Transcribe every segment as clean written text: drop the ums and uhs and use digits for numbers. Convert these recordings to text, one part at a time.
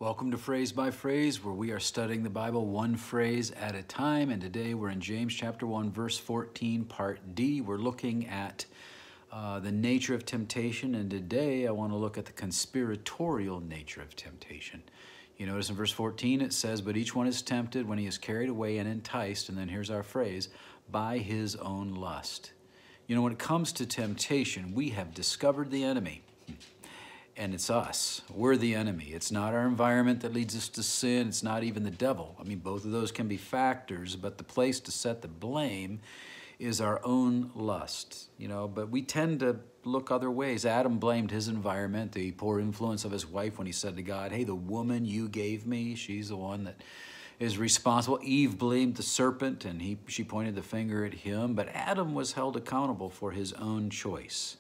Welcome to Phrase by Phrase, where we are studying the Bible one phrase at a time. And today we're in James chapter 1, verse 14, part D. We're looking at the nature of temptation. And today I want to look at the conspiratorial nature of temptation. You notice in verse 14 it says, "But each one is tempted when he is carried away and enticed," and then here's our phrase, "by his own lust." You know, when it comes to temptation, we have discovered the enemy. And it's us. We're the enemy. It's not our environment that leads us to sin. It's not even the devil. I mean, both of those can be factors, but the place to set the blame is our own lust, you know, but we tend to look other ways. Adam blamed his environment, the poor influence of his wife, when he said to God, "Hey, the woman you gave me, she's the one that is responsible." Eve blamed the serpent, and she pointed the finger at him, but Adam was held accountable for his own choice.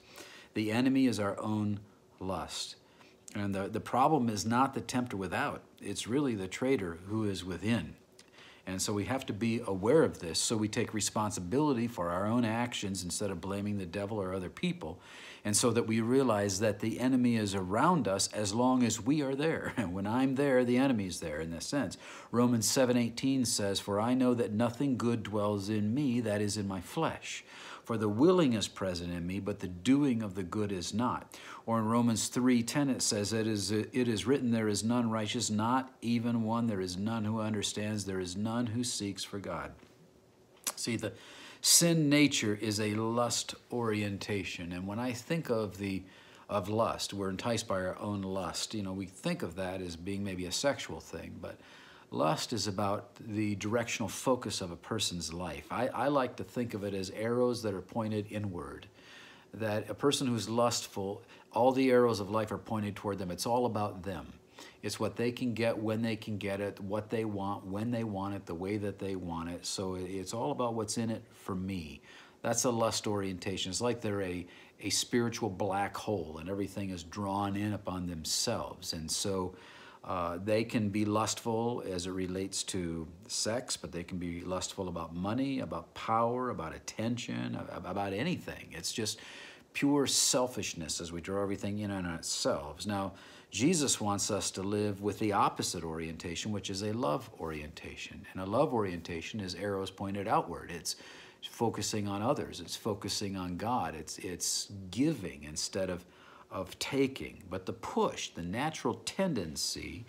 The enemy is our own lust. And the problem is not the tempter without. It's really the traitor who is within. And so we have to be aware of this so we take responsibility for our own actions instead of blaming the devil or other people. And so that we realize that the enemy is around us as long as we are there. And when I'm there, the enemy's there in this sense. Romans 7:18 says, "For I know that nothing good dwells in me, that is in my flesh. For the willing is present in me, but the doing of the good is not." Or in Romans 3:10 it says, it is written, "There is none righteous, not even one. There is none who understands. There is none who seeks for God." See, the sin nature is a lust orientation. And when I think of lust, we're enticed by our own lust. You know, we think of that as being maybe a sexual thing, but lust is about the directional focus of a person's life. I like to think of it as arrows that are pointed inward. That a person who's lustful, all the arrows of life are pointed toward them. It's all about them. It's what they can get, when they can get it, what they want, when they want it, the way that they want it. So it's all about what's in it for me. That's a lust orientation. It's like they're a spiritual black hole and everything is drawn in upon themselves. And so they can be lustful as it relates to sex, but they can be lustful about money, about power, about attention, about anything. It's just pure selfishness as we draw everything in on ourselves. Now, Jesus wants us to live with the opposite orientation, which is a love orientation. And a love orientation is arrows pointed outward. It's focusing on others. It's focusing on God. It's giving instead of taking. But the push, the natural tendency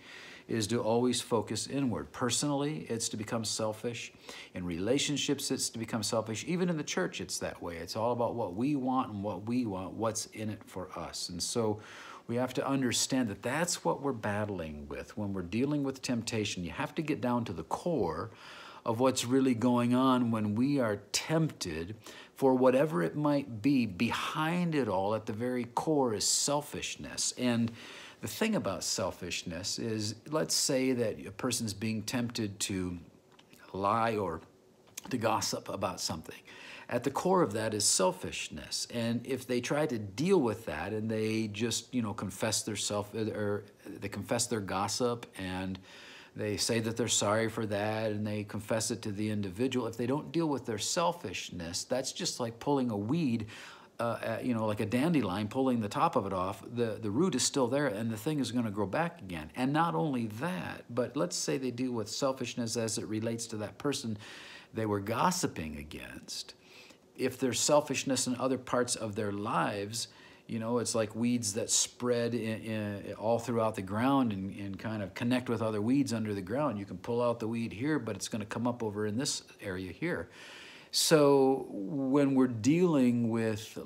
is to always focus inward. Personally, it's to become selfish. In relationships, it's to become selfish. Even in the church, it's that way. It's all about what we want and what we want, what's in it for us. And so we have to understand that that's what we're battling with. When we're dealing with temptation, you have to get down to the core of what's really going on when we are tempted for whatever it might be. Behind it all, at the very core, is selfishness. And the thing about selfishness is, let's say that a person's being tempted to lie or to gossip about something. At the core of that is selfishness. And if they try to deal with that and they just, confess they confess their gossip and they say that they're sorry for that and they confess it to the individual. If they don't deal with their selfishness, that's just like pulling a weed, like a dandelion, pulling the top of it off. The root is still there and the thing is going to grow back again. And not only that, but let's say they deal with selfishness as it relates to that person they were gossiping against. If there's selfishness in other parts of their lives, it's like weeds that spread all throughout the ground and kind of connect with other weeds under the ground. You can pull out the weed here, but it's going to come up over in this area here. So when we're dealing with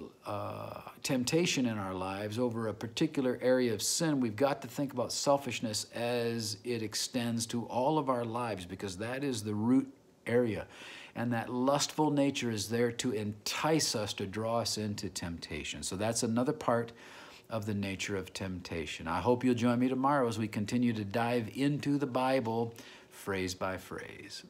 temptation in our lives over a particular area of sin, we've got to think about selfishness as it extends to all of our lives, because that is the root area. And that lustful nature is there to entice us, to draw us into temptation. So that's another part of the nature of temptation. I hope you'll join me tomorrow as we continue to dive into the Bible phrase by phrase.